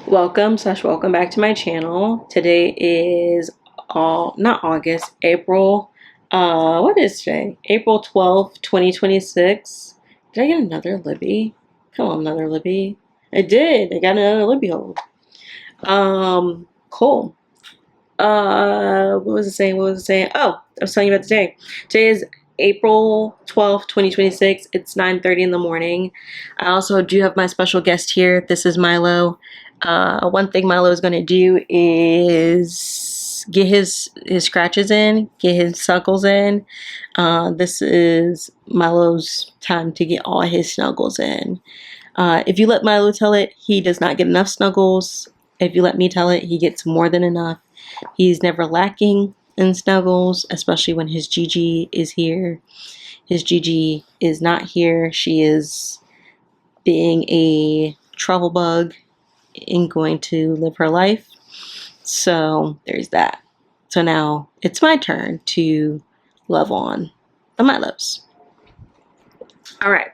Welcome back to my channel. Today is not August, April. What is today? April 12th, 2026. Did I get another Libby? Come on, another Libby. I did. I got another Libby hold. Cool. What was it saying? Oh, I was telling you about today. Today is April 12th, 2026. It's 9:30 in the morning. I also do have my special guest here. This is Milo. One thing Milo is going to do is get his scratches in, get his snuggles in. This is Milo's time to get all his snuggles in. If you let Milo tell it, he does not get enough snuggles. If you let me tell it, he gets more than enough. He's never lacking in snuggles, especially when his Gigi is here. His Gigi is not here. She is being a travel bug and going to live her life. So there's that. So now it's my turn to love on the Milos. All right.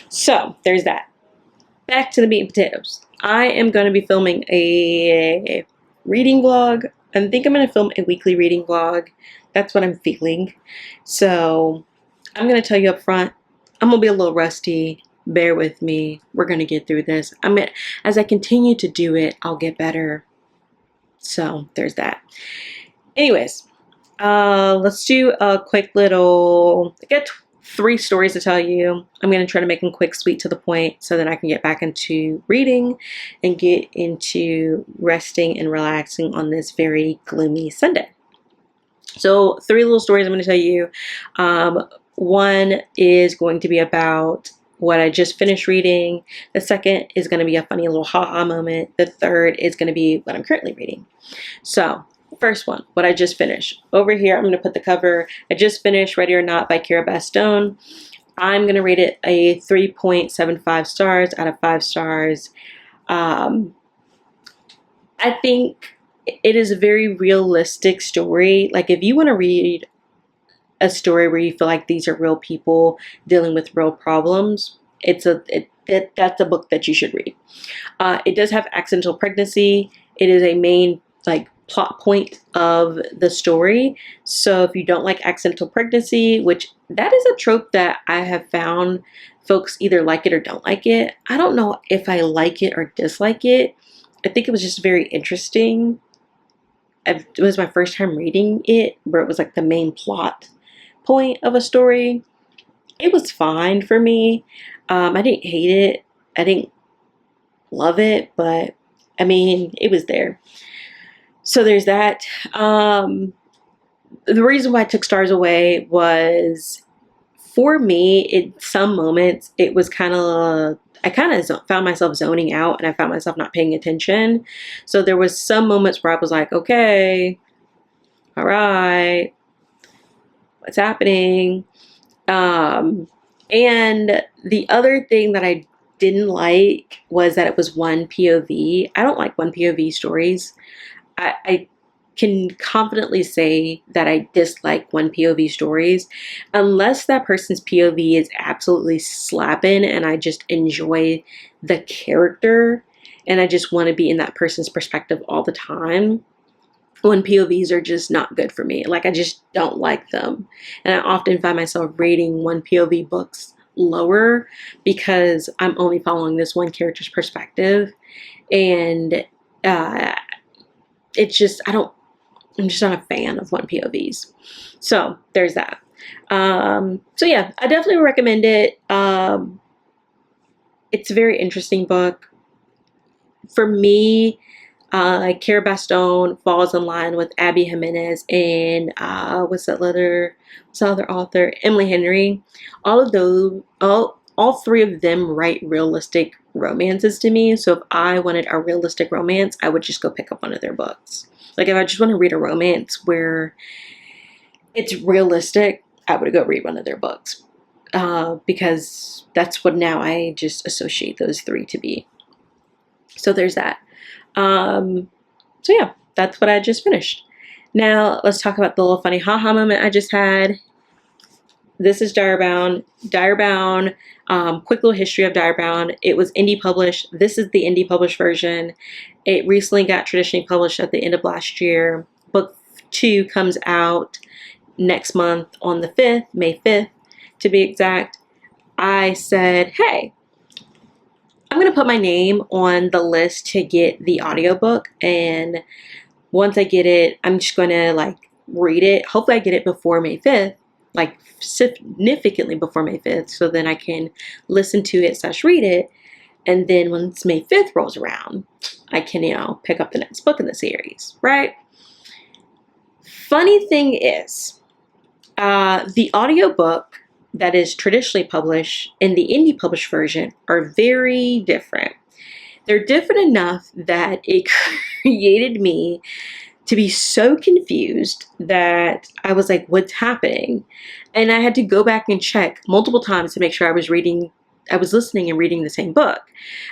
So there's that. Back to the meat and potatoes. I am going to be filming a reading vlog. I think I'm going to film a weekly reading vlog. That's what I'm feeling. So I'm going to tell you up front, I'm going to be a little rusty. Bear with me. We're going to get through this. As I continue to do it, I'll get better. So there's that. Anyways, let's do a quick little, I got 3 stories to tell you. I'm going to try to make them quick, sweet, to the point so that I can get back into reading and get into resting and relaxing on this very gloomy Sunday. So 3 little stories I'm going to tell you. One is going to be about what I just finished reading. The second is going to be a funny little ha-ha moment. The third is going to be what I'm currently reading. So first one, what I just finished. Over here, I'm going to put the cover. I just finished Ready or Not by Kara Bastone. I'm going to rate it a 3.75 stars out of 5 stars. I think it is a very realistic story. Like, if you want to read a story where you feel like these are real people dealing with real problems, that's a book that you should read. It does have accidental pregnancy. It is a main plot point of the story. So if you don't like accidental pregnancy, which that is a trope that I have found, folks either like it or don't like it. I don't know if I like it or dislike it. I think it was just very interesting. It was my first time reading it, where it was like the main plot point of a story. It was fine for me. I didn't hate it. I didn't love it, but I mean, it was there. So there's that. The reason why I took stars away was, for me, in some moments, it was I kind of found myself zoning out, and I found myself not paying attention. So there was some moments where I was like, okay, all right, what's happening? And the other thing that I didn't like was that it was one POV. I don't like one POV stories. I can confidently say that I dislike one POV stories unless that person's POV is absolutely slapping and I just enjoy the character and I just want to be in that person's perspective all the time. One POVs are just not good for me. Like, I just don't like them. And I often find myself rating one POV books lower because I'm only following this one character's perspective. And it's just, I'm just not a fan of one POVs. So there's that. So yeah, I definitely recommend it. It's a very interesting book. For me, Kara Bastone falls in line with Abby Jimenez and what's the other author? Emily Henry. All 3 of them write realistic romances to me. So if I wanted a realistic romance, I would just go pick up one of their books. Like, if I just want to read a romance where it's realistic, I would go read one of their books. Because that's what now I just associate those 3 to be. So there's that. So yeah, that's what I just finished. Now let's talk about the little funny haha moment I just had. this is Direbound. Direbound, quick little history of Direbound. It was indie published. This is the indie published version. It recently got traditionally published at the end of last year. Book 2 comes out next month on the 5th, May 5th to be exact. I said, hey, I'm going to put my name on the list to get the audiobook, and once I get it, I'm just going to like read it. Hopefully I get it before May 5th, like significantly before May 5th, so then I can listen to it / read it. And then once May 5th rolls around, I can, pick up the next book in the series, right? Funny thing is, the audiobook that is traditionally published and the indie published version are very different. They're different enough that it created me to be so confused that I was like, what's happening? And I had to go back and check multiple times to make sure I was listening and reading the same book.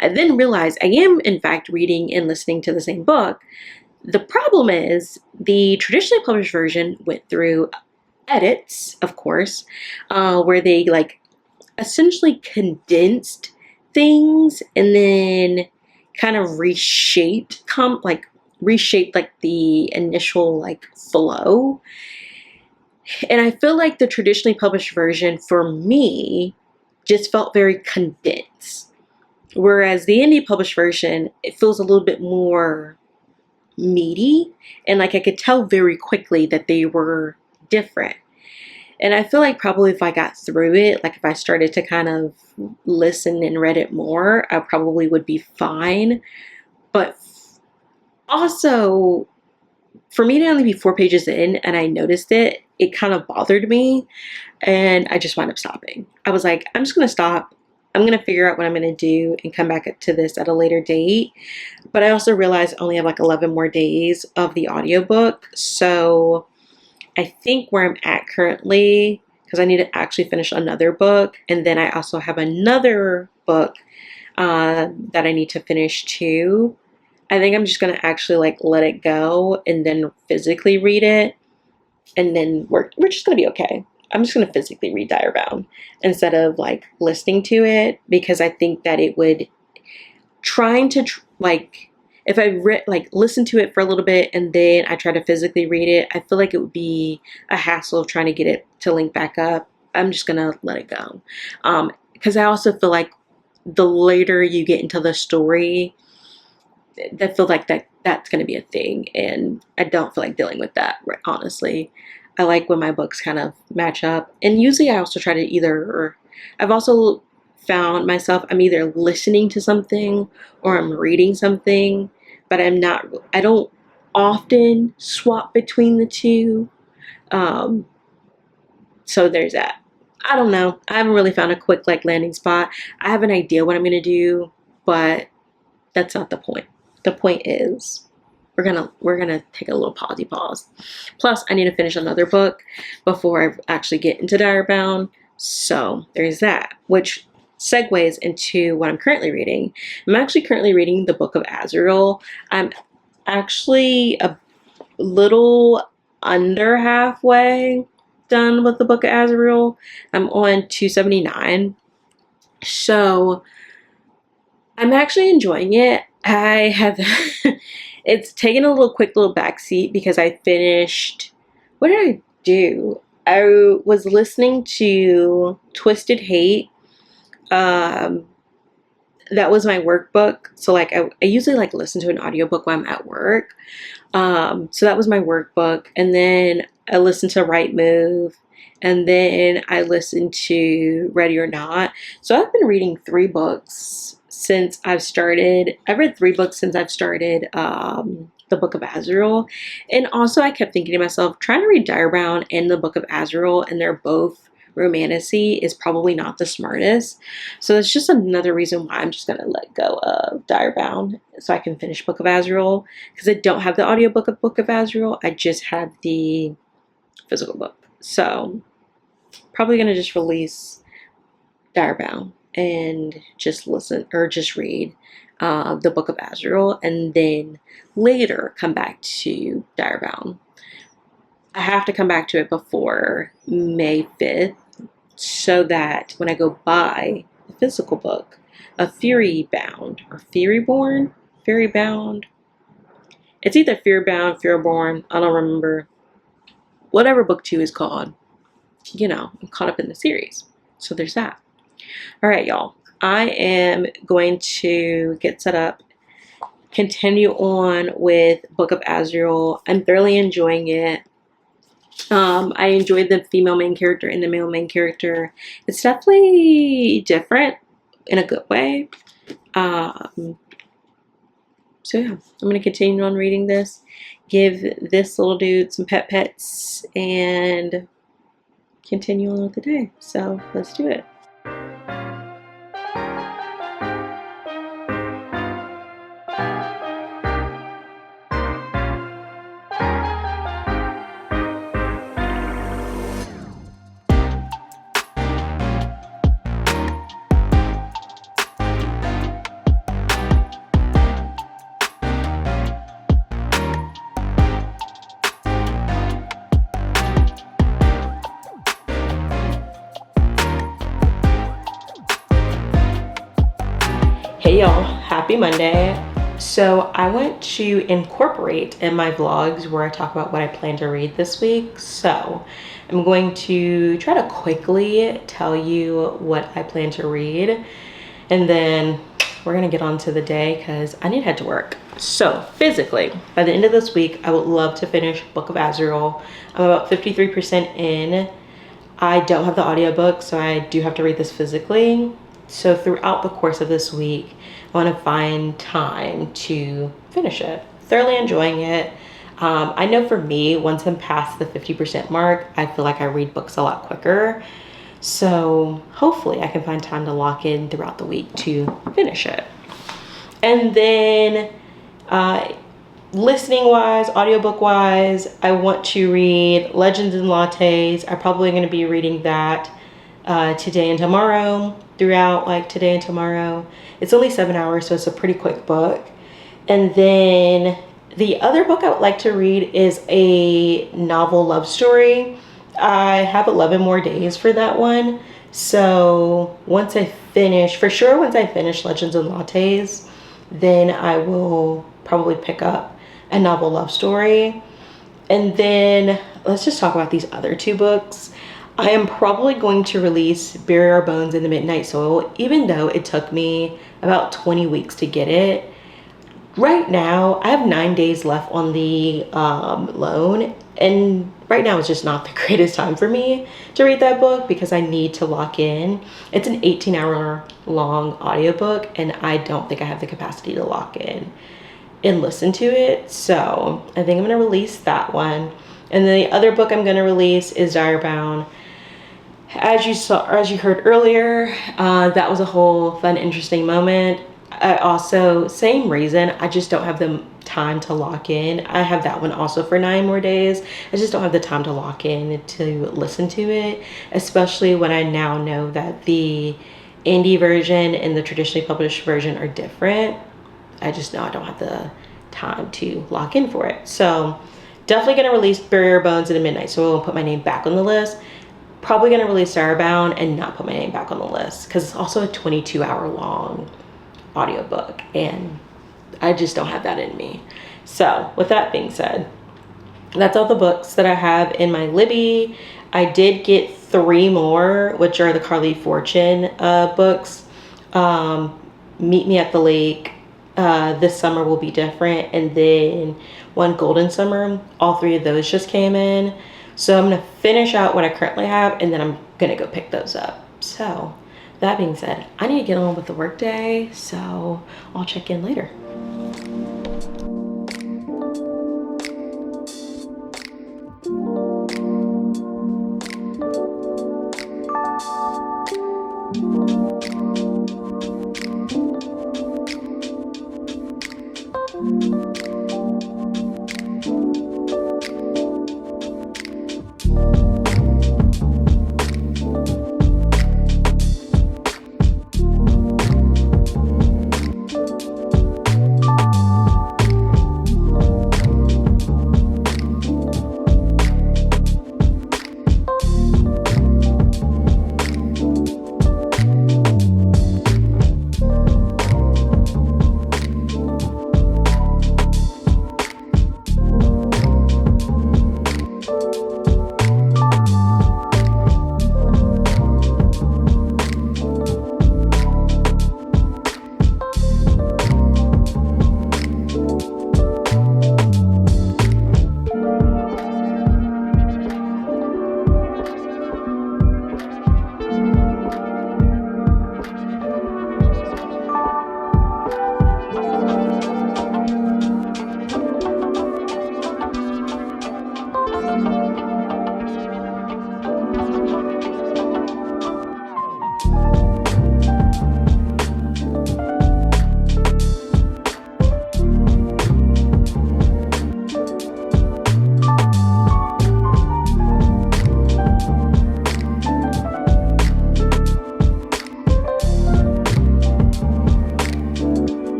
I then realized I am in fact reading and listening to the same book. The problem is the traditionally published version went through edits, of course, where they like essentially condensed things and then kind of reshaped like the initial like flow. And I feel like the traditionally published version for me just felt very condensed, whereas the indie published version, it feels a little bit more meaty, and like I could tell very quickly that they were different. And I feel like probably if I got through it, like if I started to kind of listen and read it more, I probably would be fine. But also, for me to only be 4 pages in and I noticed it, it kind of bothered me, and I just wound up stopping. I was like, I'm just going to stop. I'm going to figure out what I'm going to do and come back to this at a later date. But I also realized I only have like 11 more days of the audiobook. So I think where I'm at currently, because I need to actually finish another book, and then I also have another book that I need to finish too. I think I'm just going to actually like let it go and then physically read it, and then we're just going to be okay. I'm just going to physically read Direbound instead of like listening to it, because I think that it would if I listen to it for a little bit and then I try to physically read it, I feel like it would be a hassle of trying to get it to link back up. I'm just gonna let it go, because I also feel like the later you get into the story, I feel like that's gonna be a thing, and I don't feel like dealing with that, honestly. I like when my books kind of match up, and usually I also try to I've also found myself, I'm either listening to something or I'm reading something, but I don't often swap between the two. So there's that. I don't know. I haven't really found a quick like landing spot. I have an idea what I'm going to do, but that's not the point. The point is we're gonna take a little pause. Plus, I need to finish another book before I actually get into Direbound. So there's that, which segues into what I'm currently reading. I'm actually currently reading the Book of Azrael. I'm actually a little under halfway done with the Book of Azrael. I'm on 279. So I'm actually enjoying it. I have it's taken a quick little backseat because I finished, what did I do? I was listening to Twisted Hate. That was my workbook. So like I usually like listen to an audiobook while I'm at work. So that was my workbook. And then I listened to Right Move. And then I listened to Ready or Not. So I've been reading 3 books since I've started. I've read 3 books since I've started the Book of Azrael. And also I kept thinking to myself, trying to read Direbound and the Book of Azrael, and they're both romantasy, is probably not the smartest. So that's just another reason why I'm just going to let go of Direbound so I can finish Book of Azrael, because I don't have the audiobook of Book of Azrael. I just have the physical book. So probably going to just release Direbound and just listen or just read the Book of Azrael, and then later come back to Direbound. I have to come back to it before May 5th so that when I go buy the physical book, A Fury Bound or Fury Born, Fury Bound. It's either Fear Bound, Fear Born. I don't remember. Whatever book 2 is called. I'm caught up in the series. So there's that. All right, y'all. I am going to get set up, continue on with Book of Azrael. I'm thoroughly enjoying it. I enjoyed the female main character and the male main character. It's definitely different in a good way. So yeah, I'm going to continue on reading this, give this little dude some pets, and continue on with the day. So let's do it. Hey y'all, happy Monday. So I want to incorporate in my vlogs where I talk about what I plan to read this week. So I'm going to try to quickly tell you what I plan to read, and then we're gonna get on to the day because I need to head to work. So physically, by the end of this week, I would love to finish Book of Azrael. I'm about 53% in. I don't have the audiobook, so I do have to read this physically. So throughout the course of this week, I want to find time to finish it. Thoroughly enjoying it. I know for me, once I'm past the 50% mark, I feel like I read books a lot quicker. So hopefully I can find time to lock in throughout the week to finish it. And then listening wise, audiobook wise, I want to read Legends and Lattes. I'm probably going to be reading that today and tomorrow, throughout like today and tomorrow. It's only 7 hours, so it's a pretty quick book. And then the other book I would like to read is a novel love story. I have 11 more days for that one. So once I finish Legends and Lattes, then I will probably pick up a novel love story. And then let's just talk about these other 2 books. I am probably going to release Bury Our Bones in the Midnight Soil, even though it took me about 20 weeks to get it. Right now, I have 9 days left on the loan, and right now is just not the greatest time for me to read that book because I need to lock in. It's an 18-hour long audiobook, and I don't think I have the capacity to lock in and listen to it. So I think I'm going to release that one. And then the other book I'm going to release is Bound. As you heard earlier, that was a whole fun, interesting moment. I also, same reason, I just don't have the time to lock in. I have that one also for 9 more days. I just don't have the time to lock in to listen to it, especially when I now know that the indie version and the traditionally published version are different. I just know I don't have the time to lock in for it. So definitely going to release Bury Our Bones in the Midnight Soil and put my name back on the list. Probably going to release Bound and not put my name back on the list because it's also a 22-hour long audiobook and I just don't have that in me. So with that being said, that's all the books that I have in my Libby. I did get 3 more, which are the Carly Fortune books. Meet Me at the Lake, This Summer Will Be Different, and then one Golden Summer. All 3 of those just came in. So I'm going to finish out what I currently have, and then I'm going to go pick those up. So that being said, I need to get on with the workday, so I'll check in later.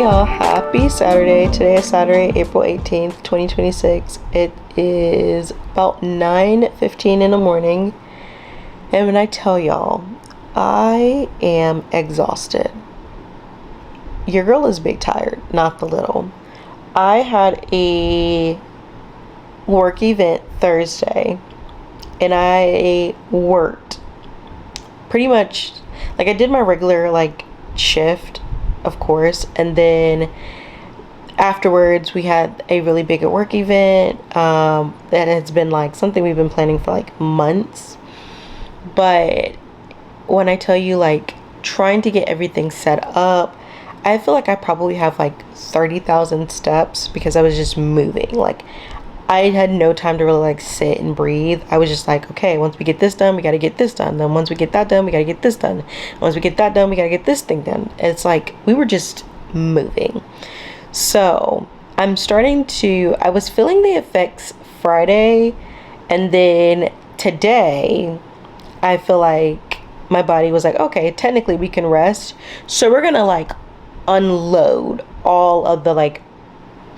y'all, happy Saturday. Today is Saturday, April 18th, 2026. It is about 9:15 in the morning. And when I tell y'all, I am exhausted. Your girl is big tired, not the little. I had a work event Thursday and I worked pretty much, like, I did my regular like shift, of course, and then afterwards we had a really big work event that has been like something we've been planning for like months. But when I tell you, like, trying to get everything set up, I feel like I probably have like 30,000 steps because I was just moving. Like, I had no time to really like sit and breathe. I was just like, okay, once we get this done, we got to get this done. Then once we get that done, we got to get this done. Once we get that done, we got to get this thing done. It's like we were just moving. So I was feeling the effects Friday, and then today I feel like my body was like, okay, technically we can rest. So we're going to like unload all of the like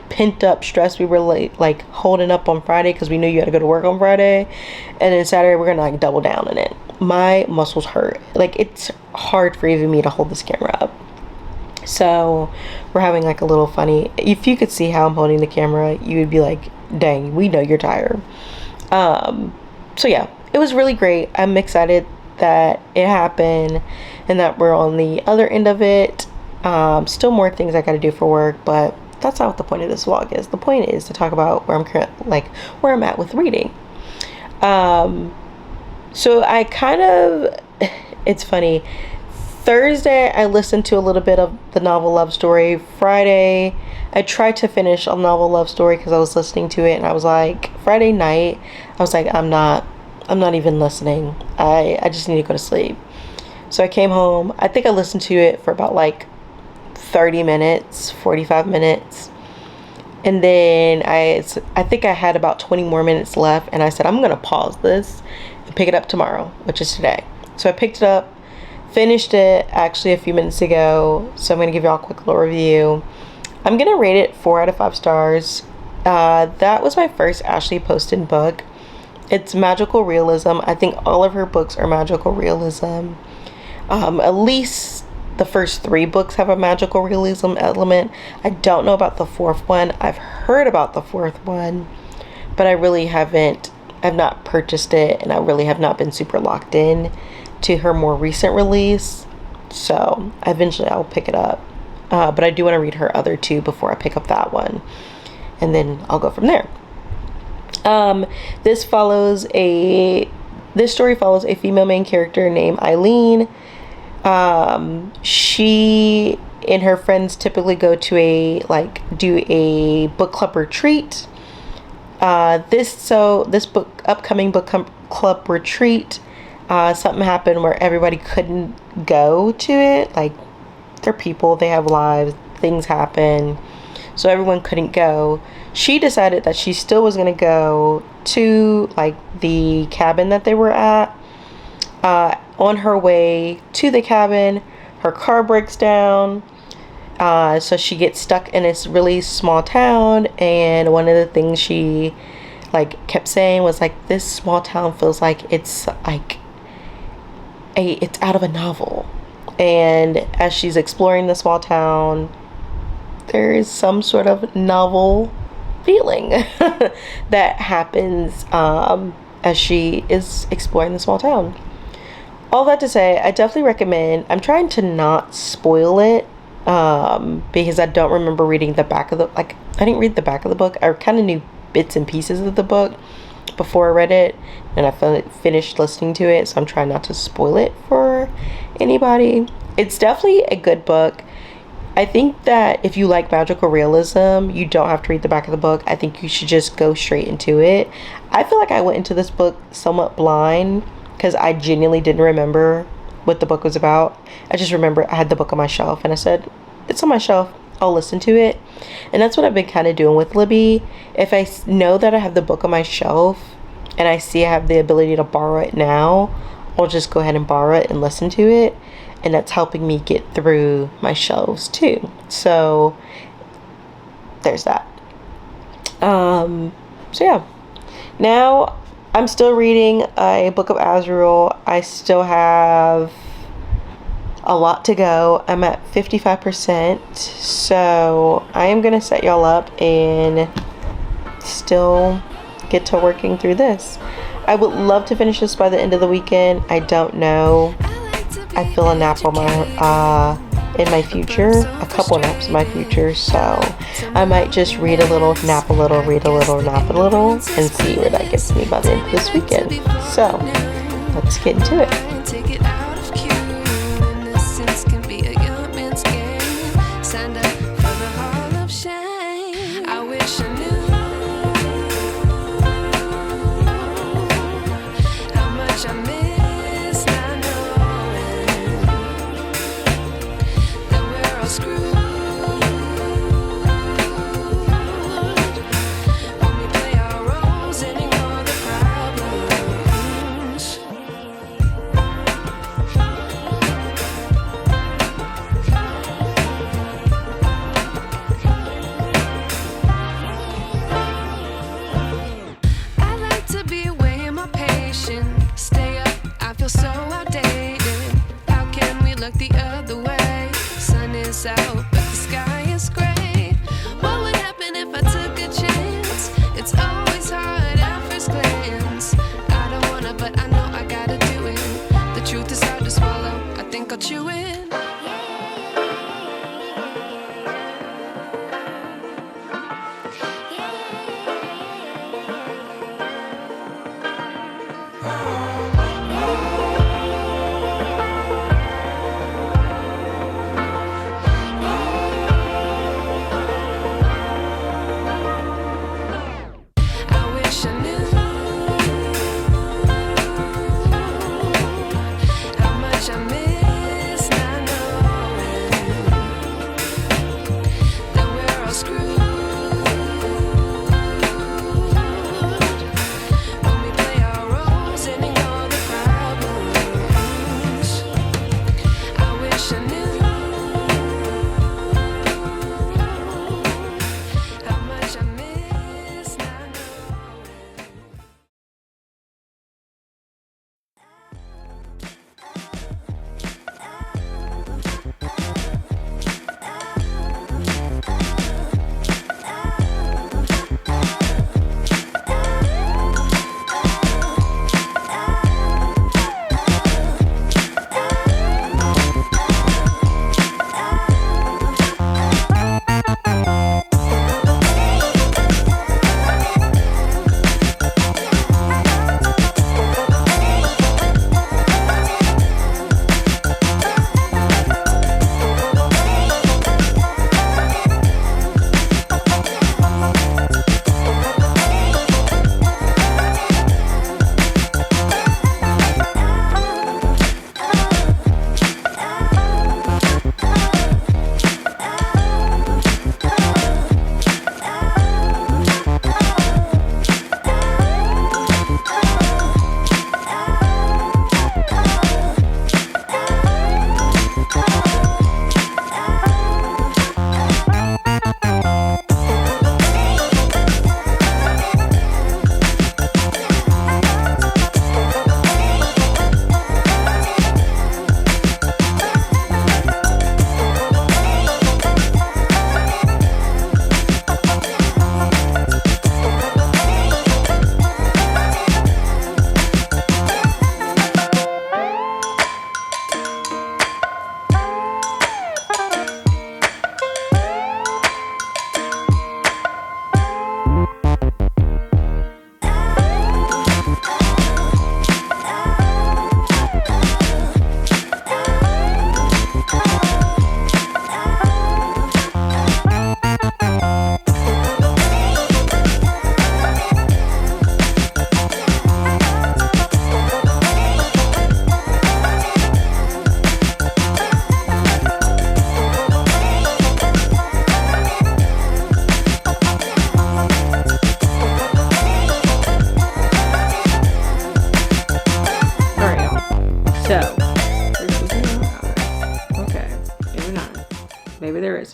pent up stress we were like holding up on Friday, because we knew you had to go to work on Friday, and then Saturday we're gonna like double down on it. My muscles hurt. Like, it's hard for even me to hold this camera up. So we're having like a little funny, if you could see how I'm holding the camera, you would be like, dang, we know you're tired. So yeah, it was really great. I'm excited that it happened and that we're on the other end of it. Still more things I gotta do for work, but that's not what the point of this vlog is. The point is to talk about where I'm at with reading. So I kind of, it's funny. Thursday, I listened to a little bit of the novel Love Story. Friday, I tried to finish a novel Love Story because I was listening to it, and I was like, Friday night, I was like, I'm not even listening. I just need to go to sleep. So I came home. I think I listened to it for about like 30 minutes, 45 minutes. And then I think I had about 20 more minutes left, and I said, I'm going to pause this and pick it up tomorrow, which is today. So I picked it up, finished it actually a few minutes ago. So I'm going to give y'all a quick little review. I'm going to rate it 4 out of 5 stars. That was my first Ashley Poston book. It's magical realism. I think all of her books are magical realism. At least the first 3 books have a magical realism element. I don't know about the 4th one. I've heard about the 4th one, but I really I've not purchased it, and I really have not been super locked in to her more recent release. So eventually I'll pick it up. But I do want to read her other 2 before I pick up that one, and then I'll go from there. This story follows a female main character named Eileen. She and her friends typically go to do a book club retreat. This upcoming book club retreat, something happened where everybody couldn't go to it. Like, they're people, they have lives, things happen, so everyone couldn't go. She decided that she still was going to go to like the cabin that they were at. On her way to the cabin, her car breaks down, so she gets stuck in this really small town. And one of the things she like kept saying was like, this small town feels like it's like it's out of a novel. And as she's exploring the small town, there is some sort of novel feeling that happens as she is exploring the small town. All that to say, I definitely recommend. I'm trying to not spoil it because I don't remember reading the back of I didn't read the back of the book. I kind of knew bits and pieces of the book before I read it, and I finished listening to it, so I'm trying not to spoil it for anybody. It's definitely a good book. I think that if you like magical realism, you don't have to read the back of the book. I think you should just go straight into it. I feel like I went into this book somewhat blind because I genuinely didn't remember what the book was about. I just remember I had the book on my shelf, and I said, it's on my shelf, I'll listen to it. And that's what I've been kind of doing with Libby. If I know that I have the book on my shelf and I see I have the ability to borrow it now, I'll just go ahead and borrow it and listen to it. And that's helping me get through my shelves too. So there's that. So yeah. Now I'm still reading a Book of Azrael. I still have a lot to go. I'm at 55%. So I am going to set y'all up and still get to working through this. I would love to finish this by the end of the weekend. I don't know. I feel a nap on my in my future, a couple naps in my future, so I might just read a little, nap a little, read a little, nap a little, and see where that gets me by the end of this weekend. So let's get into it. Out, but the sky is gray. What would happen if I took a chance? It's always hard at first glance. I don't wanna, but I know I gotta do it. The truth is hard to swallow. I think I'll chew it.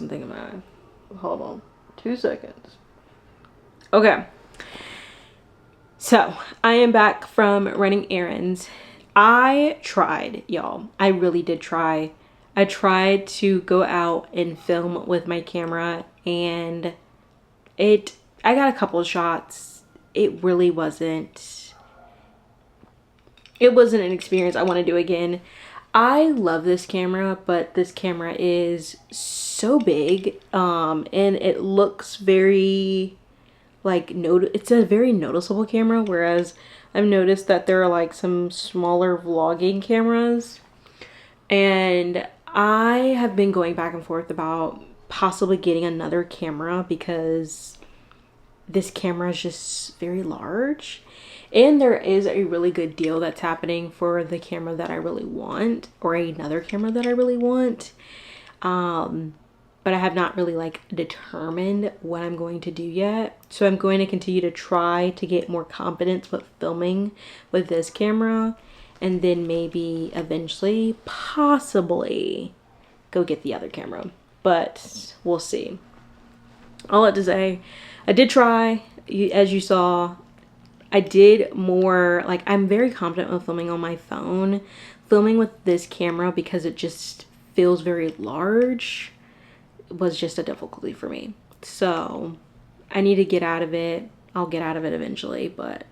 something in my eye. Hold on. 2 seconds. Okay. So, I am back from running errands. I tried, y'all. I really did try. I tried to go out and film with my camera, and I got a couple of shots. It really wasn't an experience I want to do again. I love this camera, but this camera is so big, and it looks very it's a very noticeable camera, whereas I've noticed that there are like some smaller vlogging cameras, and I have been going back and forth about possibly getting another camera because this camera is just very large, and there is a really good deal that's happening for the camera that I really want, or another camera that I really want. But I have not really like determined what I'm going to do yet. So I'm going to continue to try to get more confidence with filming with this camera, and then maybe eventually, possibly, go get the other camera. But we'll see. All that to say, I did try, as you saw. I did more, like, I'm very confident with filming on my phone. Filming with this camera, because it just feels very large, was just a difficulty for me. So I need to get out of it. I'll get out of it eventually, but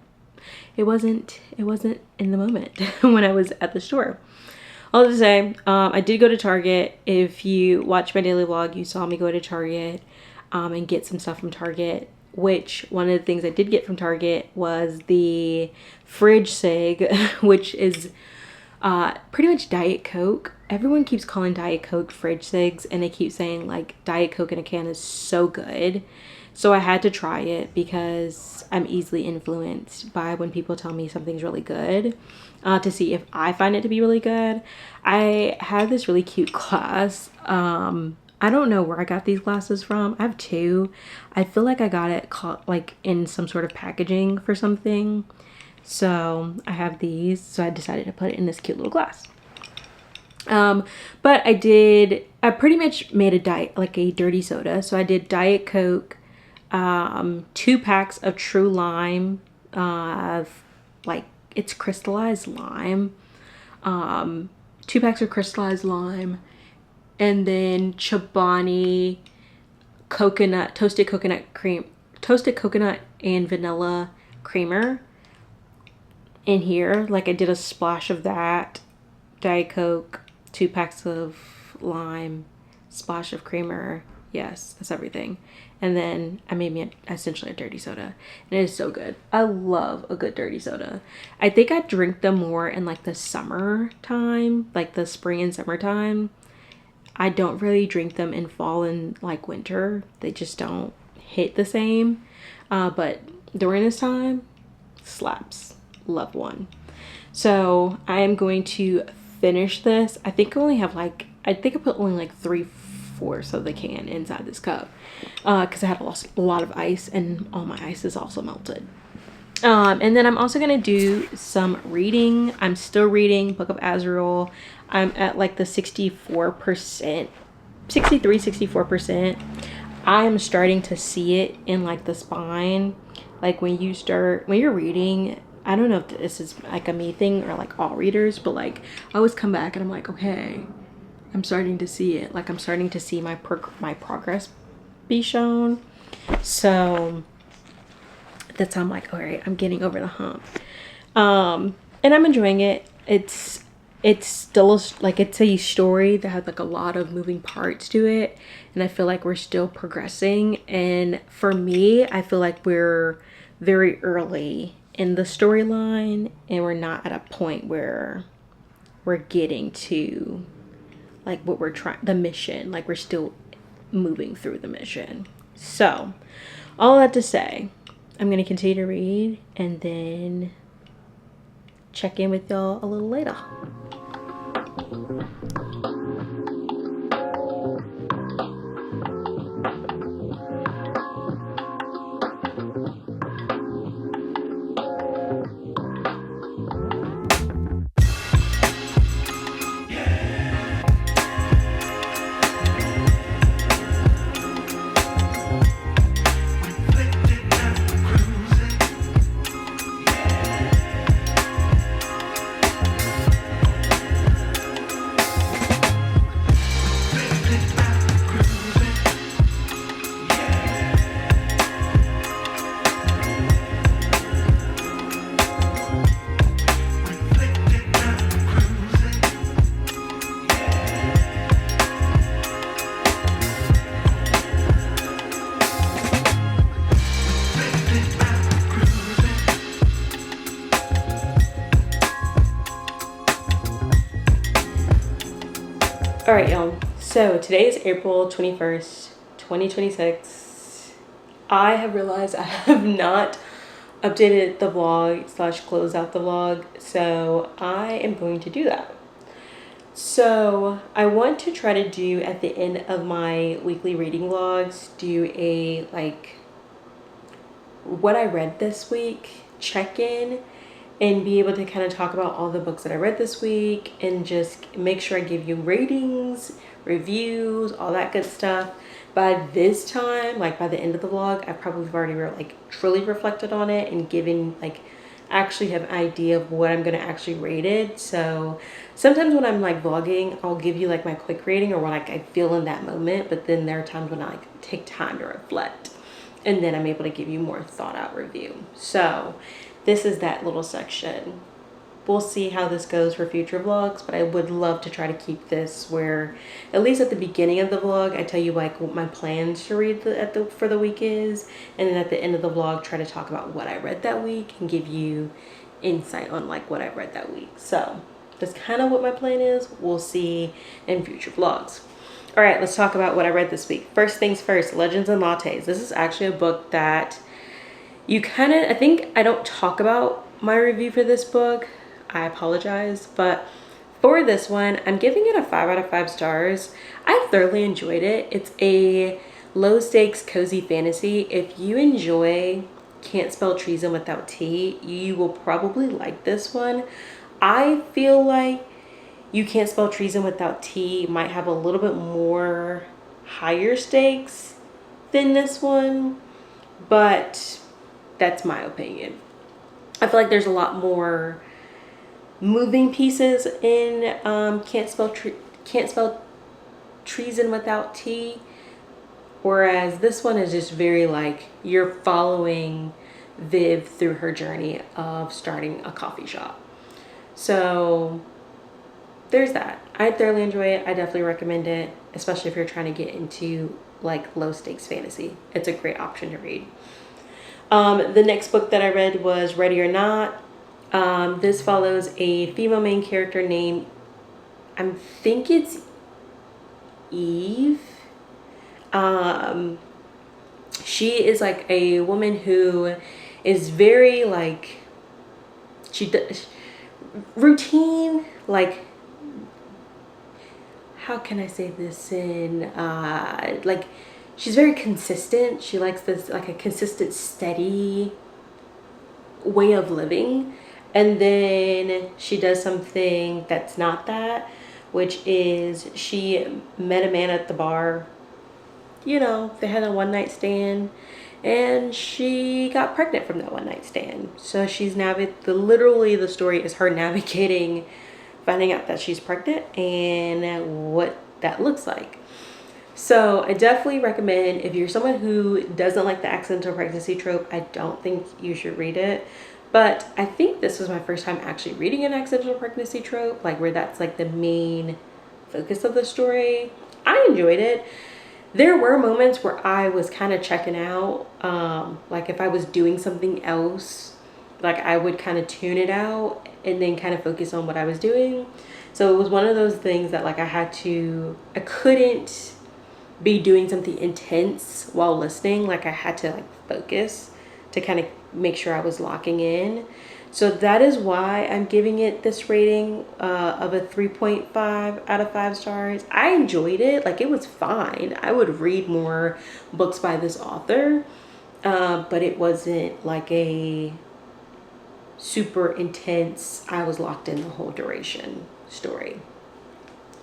it wasn't in the moment when I was at the store. All to say, I did go to Target. If you watch my daily vlog, you saw me go to Target and get some stuff from Target, which one of the things I did get from Target was the fridge sig, which is pretty much Diet Coke. Everyone keeps calling Diet Coke fridge cigs, and they keep saying like Diet Coke in a can is so good. So I had to try it because I'm easily influenced by when people tell me something's really good, to see if I find it to be really good. I have this really cute glass. I don't know where I got these glasses from. I have two. I feel like I got it like in some sort of packaging for something. So I have these. So I decided to put it in this cute little glass. But I pretty much made a dirty soda. So I did Diet Coke, 2 packs of True Lime, like it's crystallized lime, 2 packs of crystallized lime, and then Chobani toasted coconut and vanilla creamer in here. Like I did a splash of that, Diet Coke, 2 packs of lime, splash of creamer. Yes, that's everything. And then I made me essentially a dirty soda, and it is so good. I love a good dirty soda. I think I drink them more in like the summer time, like the spring and summertime. I don't really drink them in fall and like winter. They just don't hit the same. But during this time, slaps. Love one. So I am going to finish this. I think I put only like 3/4 of the can inside this cup, because I had a lot of ice, and all my ice is also melted. And then I'm also gonna do some reading. I'm still reading Book of Azrael. I'm at like the 64%, 64%. I am starting to see it in like the spine. Like when you're reading, I don't know if this is like a me thing or like all readers, but like I always come back and I'm like, okay, I'm starting to see it. Like I'm starting to see my progress be shown. So that's how I'm like, all right, I'm getting over the hump. And I'm enjoying it. It's still like, it's a story that has like a lot of moving parts to it, and I feel like we're still progressing. And for me, I feel like we're very early in the storyline, and we're not at a point where we're getting to like what we're trying, the mission. Like we're still moving through the mission. So all that to say, I'm gonna continue to read and then check in with y'all a little later. All right, y'all. So today is April 21st, 2026. I have realized I have not updated the vlog slash closed out the vlog, so I am going to do that. So I want to try to do at the end of my weekly reading vlogs, do a like what I read this week check-in, and be able to kind of talk about all the books that I read this week and just make sure I give you ratings, reviews, all that good stuff. By this time, like by the end of the vlog, I probably have already truly reflected on it and given actually have an idea of what I'm gonna actually rate it. So sometimes when I'm like vlogging, I'll give you like my quick rating or what I feel in that moment, but then there are times when I take time to reflect and then I'm able to give you more thought out review. So this is that little section. We'll see how this goes for future vlogs, but I would love to try to keep this where at least at the beginning of the vlog I tell you like what my plans to read for the week is, and then at the end of the vlog try to talk about what I read that week and give you insight on like what I read that week. So that's kind of what my plan is. We'll see in future vlogs. All right, let's talk about what I read this week. First things first, Legends and Lattes. This is actually a book that you kind of, I think I don't talk about my review for this book. I apologize, but for this one, I'm giving it a 5 out of 5 stars. I thoroughly enjoyed it. It's a low stakes, cozy fantasy. If you enjoy Can't Spell Treason Without T, you will probably like this one. I feel like You Can't Spell Treason Without T might have a little bit more higher stakes than this one, but that's my opinion. I feel like there's a lot more moving pieces in Can't Spell Treason Without T, whereas this one is just very like you're following Viv through her journey of starting a coffee shop. So there's that. I thoroughly enjoy it. I definitely recommend it, especially if you're trying to get into like low stakes fantasy. It's a great option to read. The next book that I read was Ready or Not. This follows a female main character named, I think it's Eve. She is like a woman who is very like, she does routine, like, how can I say this in, like, she's very consistent. She likes this, like a consistent, steady way of living. And then she does something that's not that, which is she met a man at the bar. You know, they had a one-night stand and she got pregnant from that one-night stand. So she's literally the story is her navigating finding out that she's pregnant and what that looks like. So I definitely recommend, if you're someone who doesn't like the accidental pregnancy trope, I don't think you should read it. But I think this was my first time actually reading an accidental pregnancy trope, like where that's like the main focus of the story. I enjoyed it. There were moments where I was kind of checking out. Like if I was doing something else, like I would kind of tune it out and then kind of focus on what I was doing. So it was one of those things that like I couldn't be doing something intense while listening. Like I had to like focus to kind of make sure I was locking in. So that is why I'm giving it this rating of a 3.5 out of 5 stars. I enjoyed it. Like it was fine. I would read more books by this author, but it wasn't like a super intense, I was locked in the whole duration story.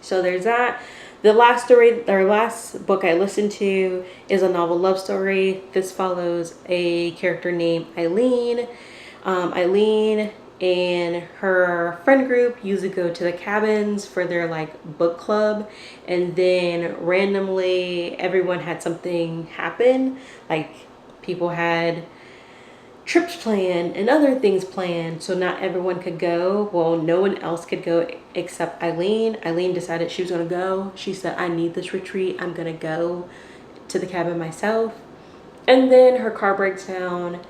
So there's that. The last book I listened to is a novel love story. This follows a character named Eileen. Eileen and her friend group usually go to the cabins for their like book club, and then randomly everyone had something happen. Like people had trips planned and other things planned, so not everyone could go. Well, no one else could go except Eileen. Eileen decided she was gonna go. She said, I need this retreat, I'm gonna go to the cabin myself. And then her car breaks down,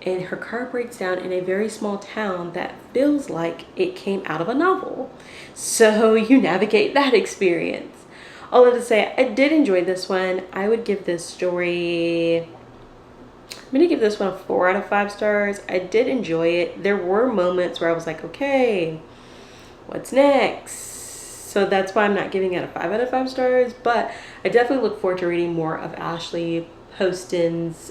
and her car breaks down in a very small town that feels like it came out of a novel. So you navigate that experience. all that to say, I did enjoy this one. I would give this story, I'm gonna give this one a 4 out of 5 stars. I did enjoy it. There were moments where I was like, okay, what's next? So that's why I'm not giving it a 5 out of 5 stars. But I definitely look forward to reading more of Ashley Poston's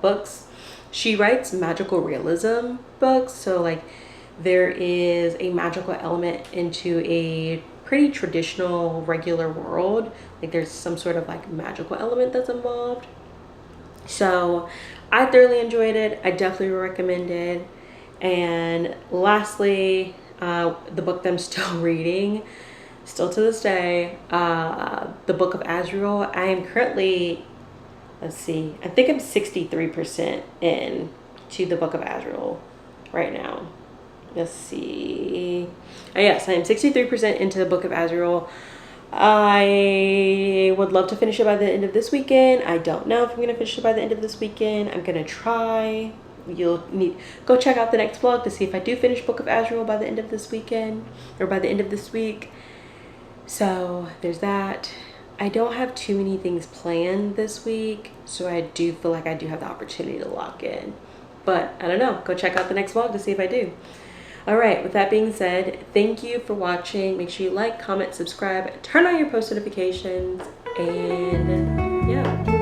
books. She writes magical realism books, so like there is a magical element into a pretty traditional regular world. Like there's some sort of like magical element that's involved. So I thoroughly enjoyed it. I definitely recommend it. And lastly, the book that I'm still reading, still to this day, the Book of Azrael. I am currently, let's see, I think I'm 63% in to the Book of Azrael right now. Let's see. Yes, I am 63% into the Book of Azrael. I would love to finish it by the end of this weekend. I don't know if I'm going to finish it by the end of this weekend. I'm going to try. You'll need go check out the next vlog to see if I do finish Book of Azrael by the end of this weekend or by the end of this week. So there's that. I don't have too many things planned this week, so I do feel like I do have the opportunity to lock in. But I don't know. Go check out the next vlog to see if I do. All right, with that being said, thank you for watching. Make sure you like, comment, subscribe, turn on your post notifications, and yeah.